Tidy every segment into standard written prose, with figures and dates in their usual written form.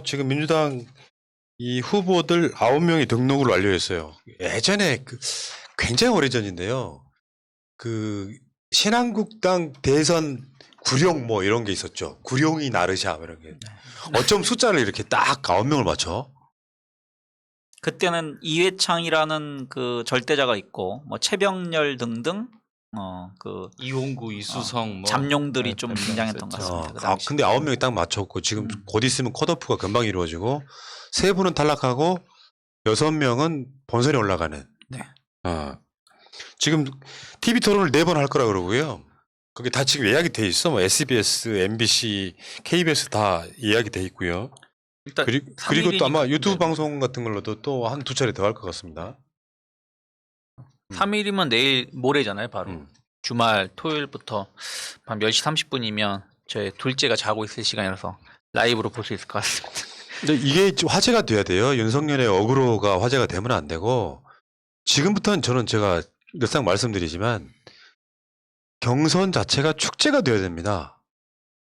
지금 민주당 이 후보들 9명이 등록을 완료했어요. 예전에 굉장히 오래전인데요. 신한국당 대선 구룡 뭐 이런 게 있었죠. 구룡이 나르샤 뭐 이런 게. 어쩜 숫자를 이렇게 딱 9명을 맞춰? 그때는 이회창이라는 그 절대자가 있고 뭐 최병렬 등등 이홍구, 이수성 뭐 잠룡들이 좀 등장했던 것 같습니다. 그 당시. 근데 9명이 딱 맞췄고 지금 곧 있으면 컷오프가 금방 이루어지고 3분은 탈락하고 6명은 본선에 올라가는. 네. 지금 TV 토론을 4번 할 거라 그러고요. 그게 다 지금 예약이 돼 있어. 뭐 SBS, MBC, KBS 다 예약이 돼 있고요. 일단 그리고 또 아마 유튜브 네. 방송 같은 걸로도 또 한두 차례 더 할 것 같습니다. 3일이면 내일 모레잖아요, 바로. 주말 토요일부터 밤 10시 30분이면 제 둘째가 자고 있을 시간이라서 라이브로 볼 수 있을 것 같습니다. 근데 이게 좀 화제가 돼야 돼요. 윤석열의 어그로가 화제가 되면 안 되고 지금부터는 저는 제가 늘상 말씀드리지만 경선 자체가 축제가 돼야 됩니다.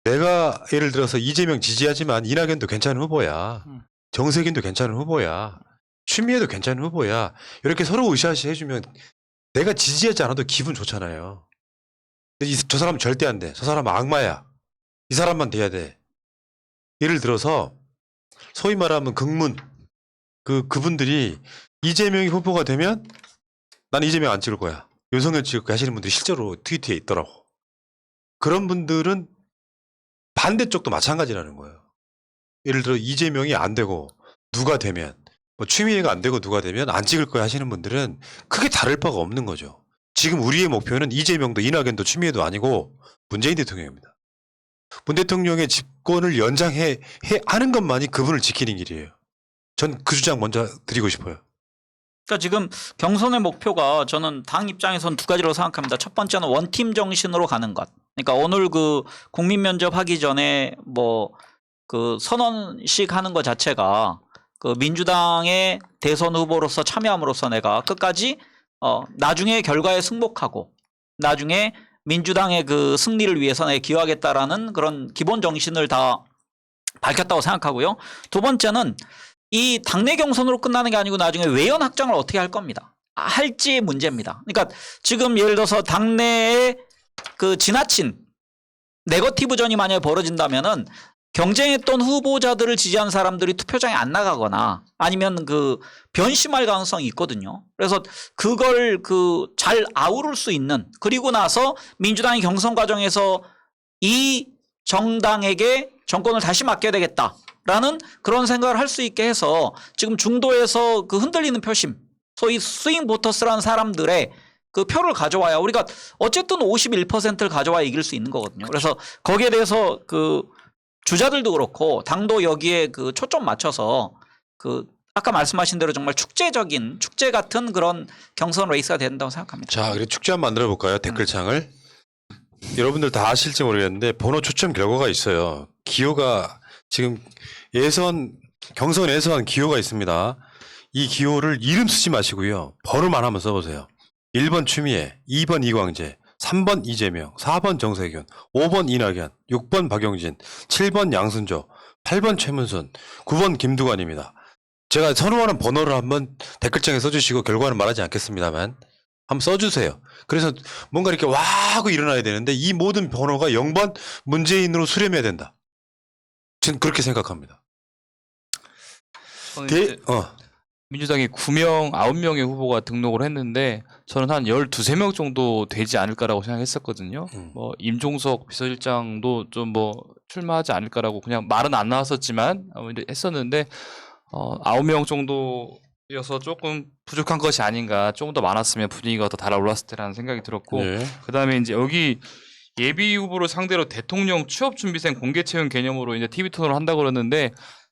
내가 예를 들어서 이재명 지지하지만 이낙연도 괜찮은 후보야. 정세균도 괜찮은 후보야. 추미애도 괜찮은 후보야. 이렇게 서로 으쌰으쌰 해주면 내가 지지하지 않아도 기분 좋잖아요. 근데 저 사람 절대 안 돼. 저 사람은 악마야. 이 사람만 돼야 돼. 예를 들어서 소위 말하면 극문 그분들이 이재명이 후보가 되면 난 이재명 안 찍을 거야. 윤석열 찍을 거야 하시는 분들이 실제로 트위터에 있더라고. 그런 분들은 반대쪽도 마찬가지라는 거예요. 예를 들어 이재명이 안 되고 누가 되면 뭐 추미애가 안 되고 누가 되면 안 찍을 거야 하시는 분들은 크게 다를 바가 없는 거죠. 지금 우리의 목표는 이재명도 이낙연도 추미애도 아니고 문재인 대통령입니다. 문 대통령의 집권을 하는 것만이 그분을 지키는 길이에요. 전 그 주장 먼저 드리고 싶어요. 그러니까 지금 경선의 목표가 저는 당 입장에서는 두 가지로 생각합니다. 첫 번째는 원팀 정신으로 가는 것. 그러니까 오늘 국민 면접하기 전에 선언식 하는 것 자체가 민주당의 대선 후보로서 참여함으로써 내가 끝까지 나중에 결과에 승복하고 나중에 민주당의 승리를 위해서 내가 기여하겠다라는 그런 기본 정신을 다 밝혔다고 생각하고요. 두 번째는 이 당내 경선으로 끝나는 게 아니고 나중에 외연 확장을 어떻게 할 겁니다. 할지의 문제입니다. 그러니까 지금 예를 들어서 당내에 지나친 네거티브전이 만약에 벌어진다면은 경쟁했던 후보자들을 지지한 사람들이 투표장에 안 나가거나 아니면 변심할 가능성이 있거든요. 그래서 그걸 잘 아우를 수 있는, 그리고 나서 민주당이 경선 과정에서 이 정당에게 정권을 다시 맡겨야 되겠다라는 그런 생각을 할 수 있게 해서 지금 중도에서 흔들리는 표심, 소위 스윙 보터스라는 사람들의 표를 가져와야 우리가 어쨌든 51%를 가져와야 이길 수 있는 거거든요. 그래서 거기에 대해서 주자들도 그렇고 당도 여기에 초점 맞춰서 아까 말씀하신 대로 정말 축제 같은 그런 경선 레이스가 된다고 생각합니다. 자, 그래 축제 한번 만들어 볼까요? 댓글창을. 여러분들 다 아실지 모르겠는데 번호 추첨 결과가 있어요. 기호가 지금 경선에서 한 기호가 있습니다. 이 기호를 이름 쓰지 마시고요. 번호만 한번 써보세요. 1번 추미애, 2번 이광재, 3번 이재명, 4번 정세균, 5번 이낙연, 6번 박용진, 7번 양순조, 8번 최문순, 9번 김두관입니다. 제가 선호하는 번호를 한번 댓글창에 써주시고 결과는 말하지 않겠습니다만 한번 써주세요. 그래서 뭔가 이렇게 와 하고 일어나야 되는데 이 모든 번호가 0번 문재인으로 수렴해야 된다. 저는 그렇게 생각합니다. 민주당이 9명의 후보가 등록을 했는데 저는 한 12~13명 정도 되지 않을까라고 생각했었거든요. 임종석 비서실장도 좀 출마하지 않을까라고 그냥 말은 안 나왔었지만 했었는데 9명 정도여서 조금 부족한 것이 아닌가, 조금 더 많았으면 분위기가 더 달아올랐을 때라는 생각이 들었고, 그다음에 이제 여기 예비 후보를 상대로 대통령 취업준비생 공개 채용 개념으로 이제 TV 토론을 한다고 그러는데,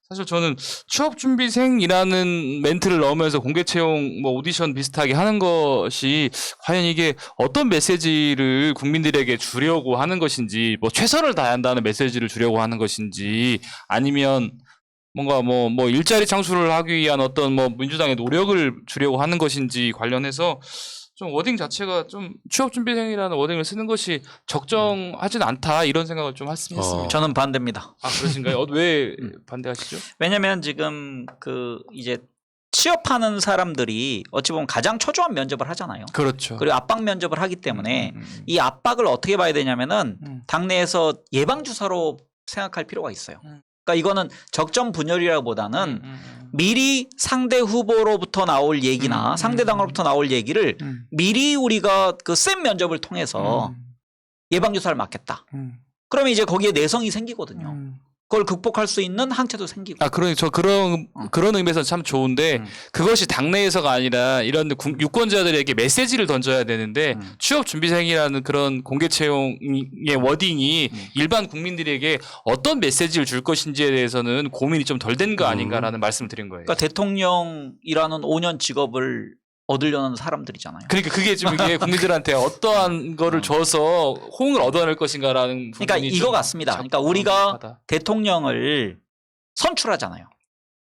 사실 저는 취업준비생이라는 멘트를 넣으면서 공개 채용 오디션 비슷하게 하는 것이 과연 이게 어떤 메시지를 국민들에게 주려고 하는 것인지, 최선을 다해야 한다는 메시지를 주려고 하는 것인지, 아니면 뭔가 일자리 창출을 하기 위한 어떤 민주당의 노력을 주려고 하는 것인지 관련해서 좀 워딩 자체가 좀 취업준비생이라는 워딩을 쓰는 것이 적정하진 않다 이런 생각을 좀 했습니다. 저는 반대입니다. 아 그러신가요? 왜 반대하시죠? 왜냐면 지금 그 이제 취업하는 사람들이 어찌 보면 가장 초조한 면접을 하잖아요. 그렇죠. 그리고 압박 면접을 하기 때문에 이 압박을 어떻게 봐야 되냐면은 당내에서 예방주사로 생각할 필요가 있어요. 그러니까 이거는 적정 분열이라기보다는 미리 상대 후보로부터 나올 얘기나 상대 당으로부터 나올 얘기를 미리 우리가 그 쌤 면접을 통해서 예방주사를 맞겠다. 그러면 이제 거기에 내성이 생기거든요. 그걸 극복할 수 있는 항체도 생기고. 아, 그러니 저 그런 의미에서 참 좋은데 그것이 당내에서가 아니라 이런 유권자들에게 메시지를 던져야 되는데 취업 준비생이라는 그런 공개 채용의 워딩이 일반 국민들에게 어떤 메시지를 줄 것인지에 대해서는 고민이 좀 덜 된 거 아닌가라는 말씀을 드린 거예요. 그러니까 대통령이라는 5년 직업을 얻으려는 사람들이잖아요. 그러니까 그게 지금 이게 국민들한테 어떠한 거를 줘서 호응을 얻어낼 것인가라는 그러니까 부분이 이거 같습니다. 그러니까 우리가 하다. 대통령을 선출하잖아요.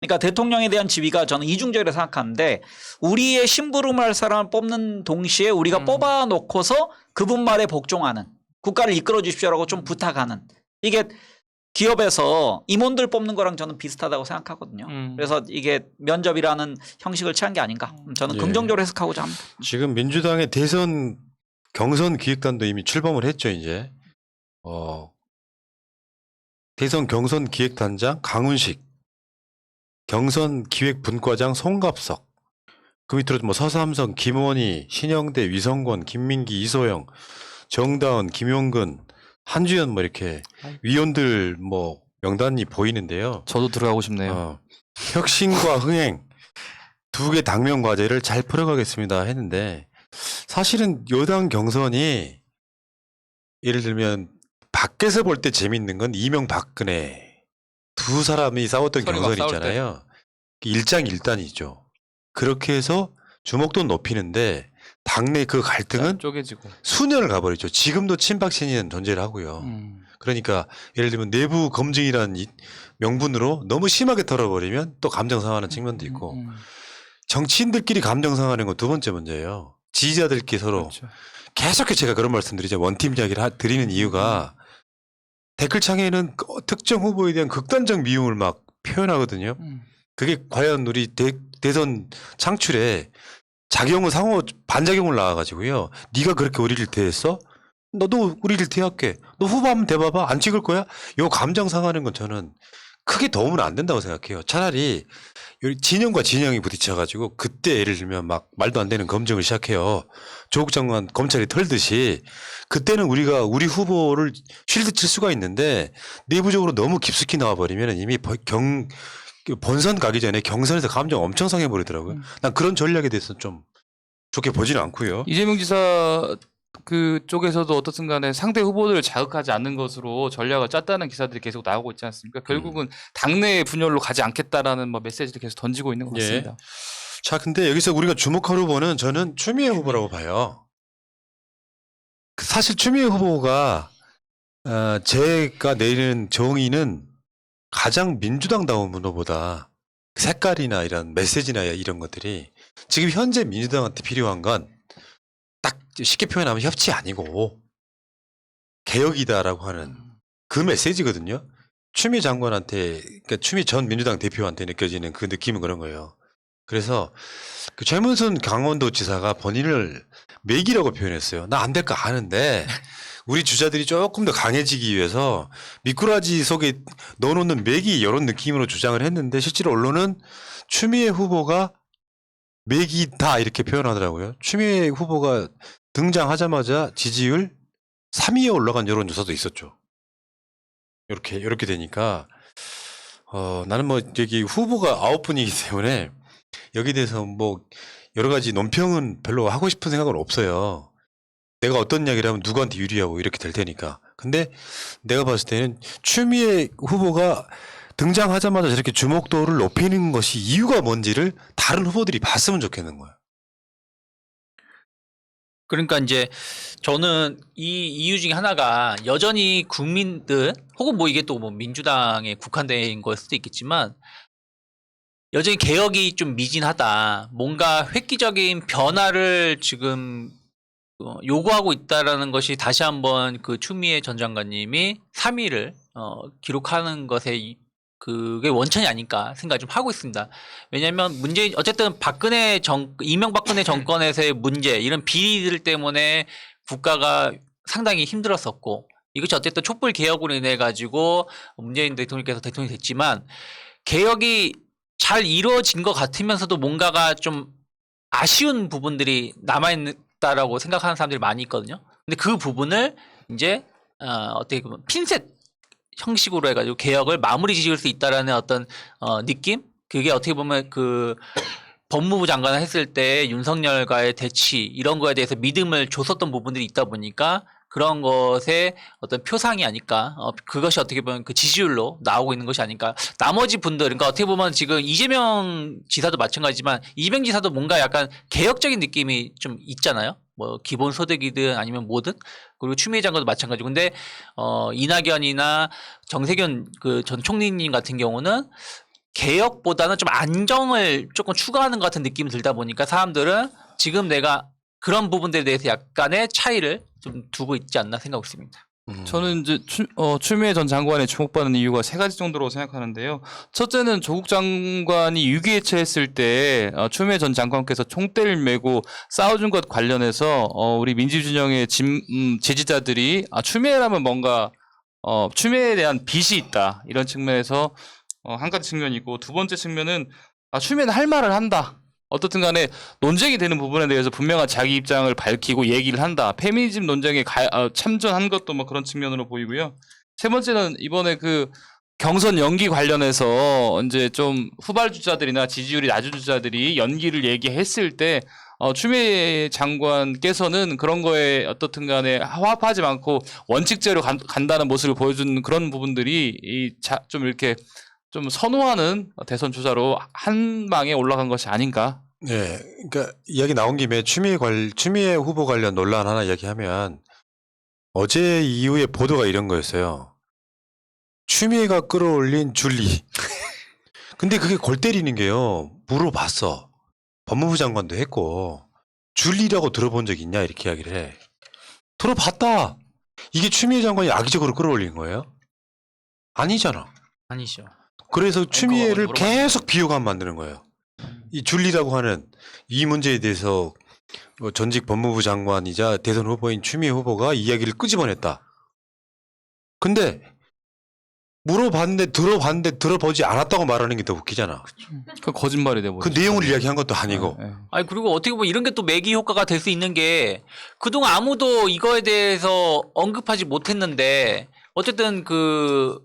그러니까 대통령에 대한 지위가 저는 이중적이라고 생각하는데 우리의 심부름을 할 사람을 뽑는 동시에 우리가 뽑아놓고서 그분 말에 복종하는 국가를 이끌어 주십시오라고 좀 부탁하는 이게 기업에서 임원들 뽑는 거랑 저는 비슷하다고 생각하거든요. 그래서 이게 면접이라는 형식을 취한 게 아닌가 저는 예. 긍정적으로 해석하고자 합니다. 지금 민주당의 대선 경선 기획단도 이미 출범을 했죠, 이제. 대선 경선 기획단장 강훈식, 경선 기획분과장 송갑석, 그 밑으로 뭐 서삼성, 김원희, 신영대, 위성권, 김민기, 이소영, 정다은, 김용근, 한주연 뭐 이렇게 위원들 뭐 명단이 보이는데요. 저도 들어가고 싶네요. 혁신과 흥행 두 개 당면 과제를 잘 풀어가겠습니다 했는데 사실은 여당 경선이 예를 들면 밖에서 볼 때 재밌는 건 이명박근혜 두 사람이 싸웠던 서로 경선이 싸울 있잖아요. 일장일단이죠. 그렇게 해서 주목도 높이는데 당내 그 갈등은 쪼개지고. 수년을 가버리죠. 지금도 친박신이는 존재를 하고요. 그러니까 예를 들면 내부 검증이라는 명분으로 너무 심하게 털어버리면 또 감정 상하는 측면도 있고 정치인들끼리 감정 상하는 건 두 번째 문제예요. 지지자들끼리 서로 그렇죠. 계속해서 제가 그런 말씀드리죠. 원팀 이야기를 드리는 이유가 댓글창에는 특정 후보에 대한 극단적 미움을 막 표현하거든요. 그게 과연 우리 대선 창출에 작용은 상호 반작용을 낳아가지고요. 네가 그렇게 우리를 대했어? 너도 우리를 대할게. 너 후보 한번 대봐봐. 안 찍을 거야? 요 감정 상하는 건 저는 크게 도움은 안 된다고 생각해요. 차라리 진영과 진영이 부딪혀가지고 그때 예를 들면 막 말도 안 되는 검증을 시작해요. 조국 장관 검찰이 털듯이 그때는 우리가 우리 후보를 쉴드 칠 수가 있는데 내부적으로 너무 깊숙이 나와버리면 이미 본선 가기 전에 경선에서 감정 엄청 상해버리더라고요. 난 그런 전략에 대해서 좀 좋게 보지는 않고요. 이재명 지사 그쪽에서도 어떻든 간에 상대 후보들을 자극하지 않는 것으로 전략을 짰다는 기사들이 계속 나오고 있지 않습니까? 결국은 당내의 분열로 가지 않겠다라는 뭐 메시지를 계속 던지고 있는 것 같습니다. 예. 자, 근데 여기서 우리가 주목할 후보는 저는 추미애 후보라고 봐요. 사실 추미애 후보가 제가 내리는 정의는 가장 민주당다운 후보보다 색깔이나 이런 메시지나 이런 것들이 지금 현재 민주당한테 필요한 건 딱 쉽게 표현하면 협치 아니고 개혁이다라고 하는 그 메시지거든요. 추미애 장관한테, 그러니까 추미애 전 민주당 대표한테 느껴지는 그 느낌은 그런 거예요. 그래서 그 최문순 강원도지사가 본인을 맥이라고 표현했어요. 나 안 될 거 아는데 우리 주자들이 조금 더 강해지기 위해서 미꾸라지 속에 넣어놓는 맥이 이런 느낌으로 주장을 했는데 실제로 언론은 추미애 후보가 맥이다 이렇게 표현하더라고요. 추미애 후보가 등장하자마자 지지율 3위에 올라간 여론조사도 있었죠. 이렇게 되니까 나는 뭐 여기 후보가 9분이기 때문에 여기 대해서 뭐 여러 가지 논평은 별로 하고 싶은 생각은 없어요. 내가 어떤 이야기를 하면 누구한테 유리하고 이렇게 될 테니까. 근데 내가 봤을 때는 추미애 후보가 등장하자마자 저렇게 주목도를 높이는 것이 이유가 뭔지를 다른 후보들이 봤으면 좋겠는 거예요. 그러니까 이제 저는 이 이유 중에 하나가 여전히 국민들 혹은 뭐 이게 또 뭐 민주당에 국한된 걸 수도 있겠지만 여전히 개혁이 좀 미진하다. 뭔가 획기적인 변화를 지금 요구하고 있다라는 것이 다시 한번 그 추미애 전 장관님이 3위를 기록하는 것에 그게 원천이 아닐까 생각 좀 하고 있습니다. 왜냐하면 문재인 어쨌든 이명박근혜 정권에서의 문제 이런 비리들 때문에 국가가 상당히 힘들었었고 이것이 어쨌든 촛불 개혁으로 인해 가지고 문재인 대통령께서 대통령이 됐지만 개혁이 잘 이루어진 것 같으면서도 뭔가가 좀 아쉬운 부분들이 남아있다라고 생각하는 사람들이 많이 있거든요. 근데 그 부분을 이제 어떻게 보면 핀셋 형식으로 해가지고 개혁을 마무리 지을 수 있다라는 어떤 느낌? 그게 어떻게 보면 그 법무부 장관을 했을 때 윤석열과의 대치 이런 거에 대해서 믿음을 줬었던 부분들이 있다 보니까 그런 것의 어떤 표상이 아닐까. 그것이 어떻게 보면 그 지지율로 나오고 있는 것이 아닐까. 나머지 분들, 그러니까 어떻게 보면 지금 이재명 지사도 마찬가지지만 이재명 지사도 뭔가 약간 개혁적인 느낌이 좀 있잖아요. 뭐 기본소득이든 아니면 뭐든. 그리고 추미애 장관도 마찬가지고. 근데 이낙연이나 정세균 그 전 총리님 같은 경우는 개혁보다는 좀 안정을 조금 추구하는 것 같은 느낌이 들다 보니까 사람들은 지금 내가 그런 부분들에 대해서 약간의 차이를 좀 두고 있지 않나 생각하고 있습니다. 저는 이제 추미애 전 장관에 주목받는 이유가 세 가지 정도로 생각하는데요. 첫째는 조국 장관이 유기해체했을 때 추미애 전 장관께서 총대를 메고 싸워준 것 관련해서 우리 민주진영의 지지자들이 추미애라면 뭔가 추미애에 대한 빚이 있다 이런 측면에서 한 가지 측면이고 두 번째 측면은 추미애는 할 말을 한다. 어떻든 간에 논쟁이 되는 부분에 대해서 분명한 자기 입장을 밝히고 얘기를 한다. 페미니즘 논쟁에 참전한 것도 뭐 그런 측면으로 보이고요. 세 번째는 이번에 그 경선 연기 관련해서 이제 좀 후발 주자들이나 지지율이 낮은 주자들이 연기를 얘기했을 때 추미애 장관께서는 그런 거에 어떻든 간에 화합하지 않고 원칙대로 간다는 모습을 보여준 그런 부분들이 좀 이렇게 좀 선호하는 대선 주자로 한 방에 올라간 것이 아닌가. 네, 그러니까 이야기 나온 김에 추미애 후보 관련 논란 하나 이야기하면 어제 이후에 보도가 이런 거였어요. 추미애가 끌어올린 줄리. 근데 그게 골 때리는 게요. 물어봤어. 법무부 장관도 했고 줄리라고 들어본 적 있냐 이렇게 이야기를 해. 들어봤다. 이게 추미애 장관이 악의적으로 끌어올린 거예요? 아니잖아. 아니죠. 그래서 추미애를 물어봤는데. 계속 비호감 만드는 거예요. 이 줄리라고 하는 이 문제에 대해서 전직 법무부 장관이자 대선 후보인 추미애 후보가 이야기를 끄집어냈다. 근데 물어봤는데 들어보지 않았다고 말하는 게 더 웃기잖아. 그 거짓말이 돼버려. 그 내용을 이야기한 것도 아니고. 아니 그리고 어떻게 보면 이런 게 또 매기 효과가 될 수 있는 게 그동안 아무도 이거에 대해서 언급하지 못했는데 어쨌든 그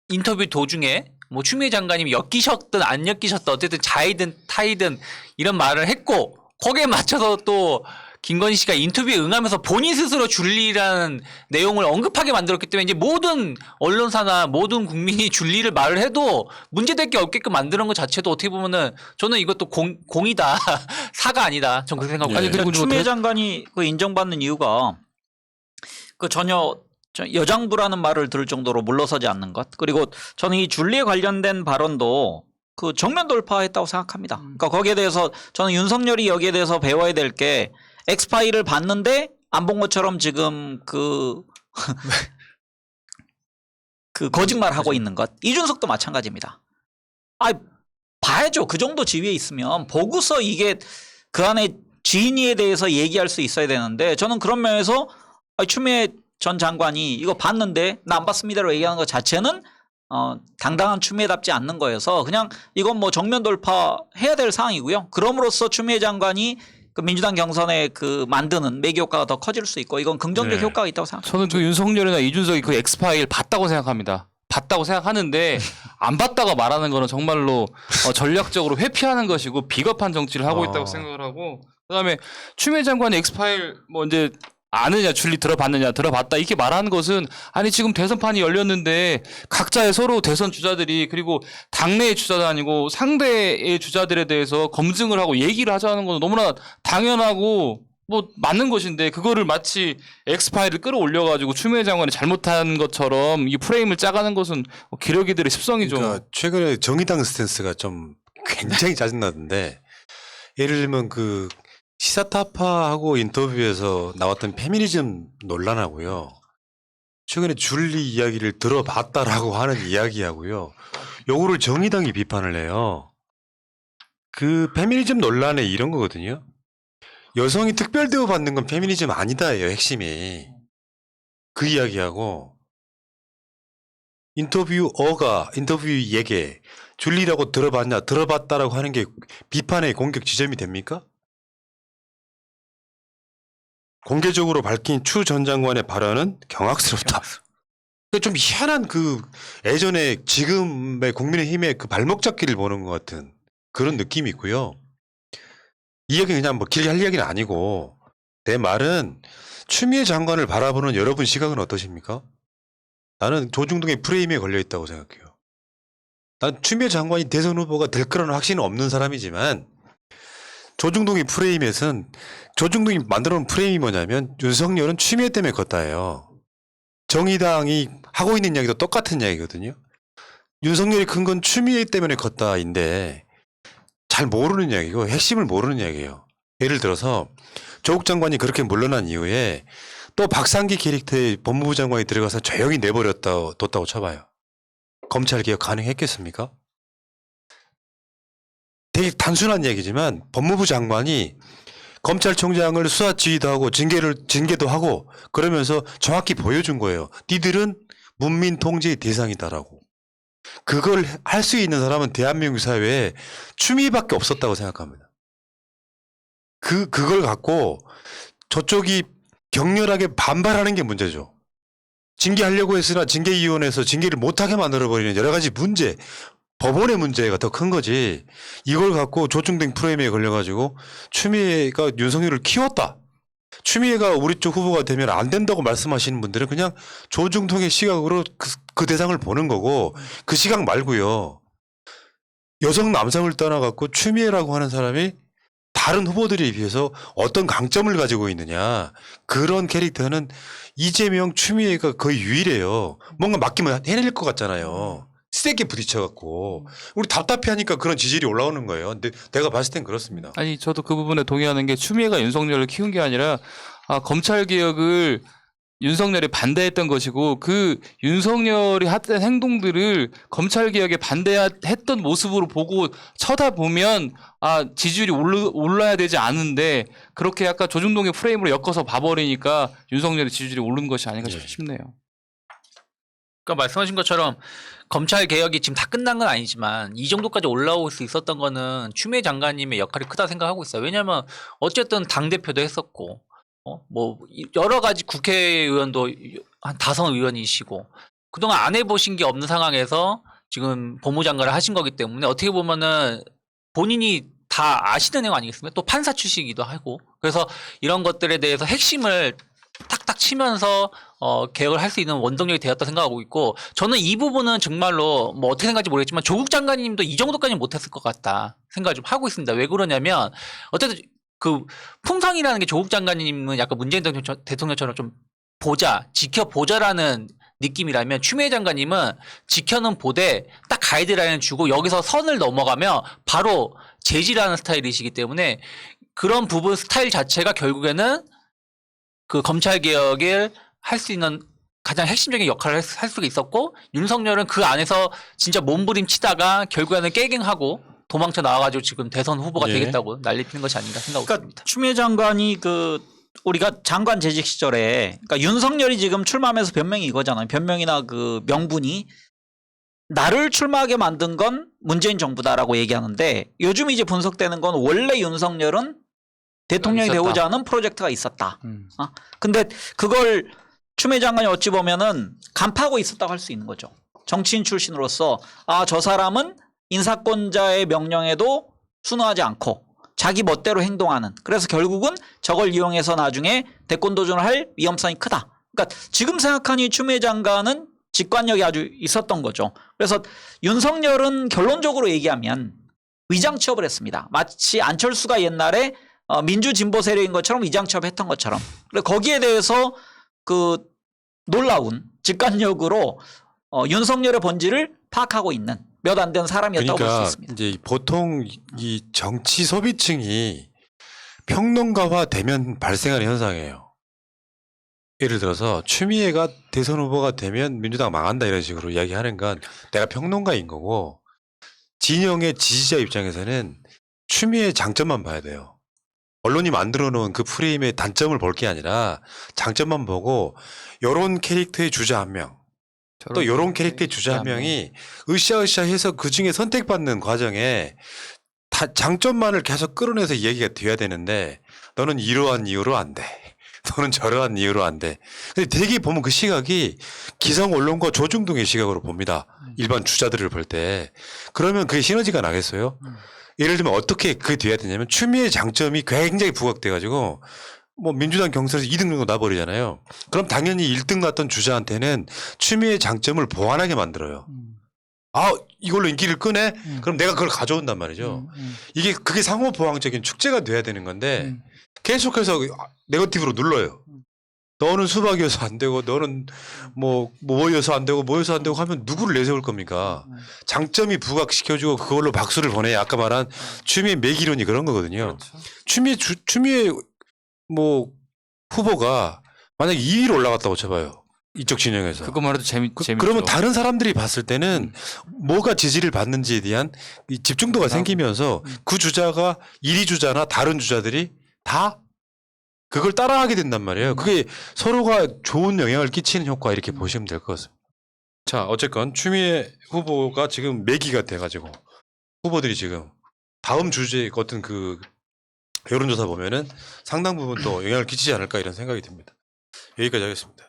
인터뷰 도중에 뭐 추미애 장관님이 엮이셨든 안 엮이셨든 어쨌든 자이든 타이든 이런 말을 했고 거기에 맞춰서 또 김건희 씨가 인터뷰에 응하면서 본인 스스로 줄리라는 내용을 언급하게 만들었기 때문에 이제 모든 언론사나 모든 국민이 줄리를 말을 해도 문제될 게 없게끔 만드는 것 자체도 어떻게 보면은 저는 이것도 공이다. 사가 아니다. 전 그렇게 생각하고 예. 있어요. 그리고 추미애 장관이 그 인정받는 이유가 그 전혀 여장부라는 말을 들을 정도로 물러서지 않는 것. 그리고 저는 이 줄리에 관련된 발언도 그 정면 돌파했다고 생각합니다. 그러니까 거기에 대해서 저는 윤석열이 여기에 대해서 배워야 될 게 엑스파일을 봤는데 안 본 것처럼 지금 그 거짓말 하고 있는 것. 이준석도 마찬가지입니다. 봐야죠. 그 정도 지위에 있으면 보고서 이게 그 안에 진위에 대해서 얘기할 수 있어야 되는데 저는 그런 면에서 추미애 전 장관이 이거 봤는데 나 안 봤습니다라고 얘기하는 것 자체는 당당한 추미애답지 않는 거여서 그냥 이건 뭐 정면 돌파해야 될 상황이고요. 그럼으로써 추미애 장관이 그 민주당 경선에 그 만드는 매기 효과가 더 커질 수 있고 이건 긍정적 네. 효과가 있다고 생각합니다. 저는 그 윤석열이나 이준석이 그 엑스파일 봤다고 생각합니다. 봤다고 생각하는데 안 봤다고 말하는 거는 정말로 전략적으로 회피하는 것이고 비겁한 정치를 하고 있다고 생각을 하고 그다음에 추미애 장관이 엑스파일 뭐 이제 아느냐 줄리 들어봤다 이렇게 말하는 것은 아니 지금 대선판이 열렸는데 각자의 서로 대선 주자들이 그리고 당내의 주자도 아니고 상대의 주자들에 대해서 검증을 하고 얘기를 하자는 건 너무나 당연하고 뭐 맞는 것인데 그거를 마치 엑스파일을 끌어올려가지고 추미애 장관이 잘못한 것처럼 이 프레임을 짜가는 것은 기러기들의 습성이죠. 그러니까 최근에 정의당 스탠스가 좀 굉장히 짜증나던데 예를 들면 그 시사타파하고 인터뷰에서 나왔던 페미니즘 논란하고요. 최근에 줄리 이야기를 들어봤다라고 하는 이야기하고요. 요거를 정의당이 비판을 해요. 그 페미니즘 논란에 이런 거거든요. 여성이 특별 대우 받는 건 페미니즘 아니다예요, 핵심이. 그 이야기하고 인터뷰에게 줄리라고 들어봤냐, 들어봤다라고 하는 게 비판의 공격 지점이 됩니까? 공개적으로 밝힌 추 전 장관의 발언은 경악스럽다. 좀 희한한 그 예전에 지금의 국민의힘의 그 발목 잡기를 보는 것 같은 그런 느낌이 있고요. 이 얘기 그냥 뭐 길게 할 이야기는 아니고 내 말은 추미애 장관을 바라보는 여러분 시각은 어떠십니까? 나는 조중동의 프레임에 걸려 있다고 생각해요. 난 추미애 장관이 대선 후보가 될 거라는 확신은 없는 사람이지만 조중동의 프레임에선 조중동이 만들어놓은 프레임이 뭐냐면 윤석열은 추미애 때문에 컸다예요. 정의당이 하고 있는 이야기도 똑같은 이야기거든요. 윤석열이 큰 건 추미애 때문에 컸다인데 잘 모르는 이야기고 핵심을 모르는 이야기예요. 예를 들어서 조국 장관이 그렇게 물러난 이후에 또 박상기 캐릭터의 법무부 장관이 들어가서 조용히 뒀다고 쳐봐요. 검찰 개혁 가능했겠습니까? 되게 단순한 얘기지만 법무부 장관이 검찰총장을 수사 지휘도 하고 징계도 하고 그러면서 정확히 보여준 거예요. 니들은 문민 통제의 대상이다라고. 그걸 할 수 있는 사람은 대한민국 사회에 추미애밖에 없었다고 생각합니다. 그걸 갖고 저쪽이 격렬하게 반발하는 게 문제죠. 징계하려고 했으나 징계위원회에서 징계를 못하게 만들어버리는 여러 가지 문제, 법원의 문제가 더 큰 거지. 이걸 갖고 조중동 프레임에 걸려가지고 추미애가 윤석열을 키웠다. 추미애가 우리 쪽 후보가 되면 안 된다고 말씀하시는 분들은 그냥 조중동의 시각으로 그 대상을 보는 거고 그 시각 말고요. 여성 남성을 떠나갖고 추미애라고 하는 사람이 다른 후보들에 비해서 어떤 강점을 가지고 있느냐. 그런 캐릭터는 이재명, 추미애가 거의 유일해요. 뭔가 맡기면 해낼 것 같잖아요. 세게 부딪혀갖고. 우리 답답해하니까 그런 지지율이 올라오는 거예요. 근데 내가 봤을 땐 그렇습니다. 아니 저도 그 부분에 동의하는 게 추미애가 윤석열을 키운 게 아니라 검찰 개혁을 윤석열이 반대했던 것이고 그 윤석열이 했던 행동들을 검찰 개혁에 반대했던 모습으로 보고 쳐다보면 지지율이 올라야 되지 않은데 그렇게 약간 조중동의 프레임으로 엮어서 봐버리니까 윤석열의 지지율이 오르는 것이 아닌가 싶네요. 그러니까 말씀하신 것처럼 검찰 개혁이 지금 다 끝난 건 아니지만 이 정도까지 올라올 수 있었던 거는 추미애 장관님의 역할이 크다 생각하고 있어요. 왜냐하면 어쨌든 당대표도 했었고 뭐 여러 가지 국회의원도 한 5의원이시고 그동안 안 해보신 게 없는 상황에서 지금 법무장관을 하신 거기 때문에 어떻게 보면은 본인이 다 아시는 내용 아니겠습니까? 또 판사 출신이기도 하고 그래서 이런 것들에 대해서 핵심을 탁탁 치면서 개혁을 할 수 있는 원동력이 되었다 생각하고 있고 저는 이 부분은 정말로 뭐 어떻게 생각할지 모르겠지만 조국 장관님도 이 정도까지는 못했을 것 같다 생각을 좀 하고 있습니다. 왜 그러냐면 어쨌든 그 품성이라는 게 조국 장관님은 약간 문재인 대통령처럼 좀 지켜보자라는 느낌이라면 추미애 장관님은 지켜는 보되 딱 가이드라인을 주고 여기서 선을 넘어가면 바로 제지라는 스타일이시기 때문에 그런 부분 스타일 자체가 결국에는 그 검찰 개혁을 할 수 있는 가장 핵심적인 역할을 할 수가 있었고 윤석열은 그 안에서 진짜 몸부림치다가 결국에는 깨갱하고 도망쳐 나와가지고 지금 대선 후보가 되겠다고 난리 피는 것이 아닌가 생각하고 있습니다. 추미애 장관이 우리가 장관 재직 시절에 그러니까 윤석열이 지금 출마하면서 변명이 이거잖아요. 변명이나 그 명분이 나를 출마하게 만든 건 문재인 정부다라고 얘기하는데 요즘 이제 분석되는 건 원래 윤석열은 대통령이 되고자 하는 프로젝트가 있었다. 근데 그걸 추미애 장관이 어찌 보면은 간파하고 있었다고 할 수 있는 거죠. 정치인 출신으로서 저 사람은 인사권자의 명령에도 순응하지 않고 자기 멋대로 행동하는 그래서 결국은 저걸 이용해서 나중에 대권 도전을 할 위험성이 크다. 그러니까 지금 생각하니 추미애 장관은 직관력이 아주 있었던 거죠. 그래서 윤석열은 결론적으로 얘기하면 위장 취업을 했습니다. 마치 안철수가 옛날에 민주진보 세력인 것처럼 위장 취업했던 것처럼. 거기에 대해서 놀라운 직관력으로 윤석열의 본질을 파악하고 있는 몇 안 되는 사람이었다고 볼 수 그러니까 있습니다. 이제 보통 이 정치 소비층이 평론가화 되면 발생하는 현상이에요. 예를 들어서 추미애가 대선 후보가 되면 민주당 망한다 이런 식으로 이야기하는 건 내가 평론가인 거고, 진영의 지지자 입장에서는 추미애의 장점만 봐야 돼요. 언론이 만들어 놓은 그 프레임의 단점을 볼 게 아니라 장점만 보고 요런 캐릭터의 주자 한 명, 또 요런 캐릭터의 주자 한 명이 으쌰으쌰해서 그중에 선택받는 과정에 장점만을 계속 끌어내서 이야기가 돼야 되는데, 너는 이러한 이유로 안 돼. 너는 저러한 이유로 안 돼. 근데 되게 보면 그 시각이 기성 언론과 조중동의 시각으로 봅니다. 일반 주자들을 볼 때. 그러면 그게 시너지가 나겠어요? 예를 들면 어떻게 그게 돼야 되냐면, 추미애 장점이 굉장히 부각돼가지고 뭐 민주당 경선에서 2등 정도 나버리잖아요. 그럼 당연히 1등 났던 주자한테는 추미애 장점을 보완하게 만들어요. 아, 이걸로 인기를 끄네? 그럼 내가 그걸 가져온단 말이죠. 그게 상호보완적인 축제가 돼야 되는 건데, 계속해서 네거티브로 눌러요. 너는 수박이어서 안 되고, 너는 뭐여서 안 되고, 뭐여서 안 되고 하면 누구를 내세울 겁니까? 장점이 부각시켜주고 그걸로 박수를 보내야 아까 말한 추미애 매기론이 그런 거거든요. 추미애 후보가 만약에 2위로 올라갔다고 쳐봐요. 이쪽 진영에서. 그것만 해도 재밌죠. 그러면 다른 사람들이 봤을 때는 뭐가 지지를 받는지에 대한 이 집중도가 생기면서 그 주자가 1위 주자나 다른 주자들이 다 그걸 따라하게 된단 말이에요. 그게 서로가 좋은 영향을 끼치는 효과, 이렇게 보시면 될 것 같습니다. 자, 어쨌건 추미애 후보가 지금 매기가 돼가지고 후보들이 지금 다음 주제 어떤 그 여론조사 보면은 상당 부분 또 영향을 끼치지 않을까 이런 생각이 듭니다. 여기까지 하겠습니다.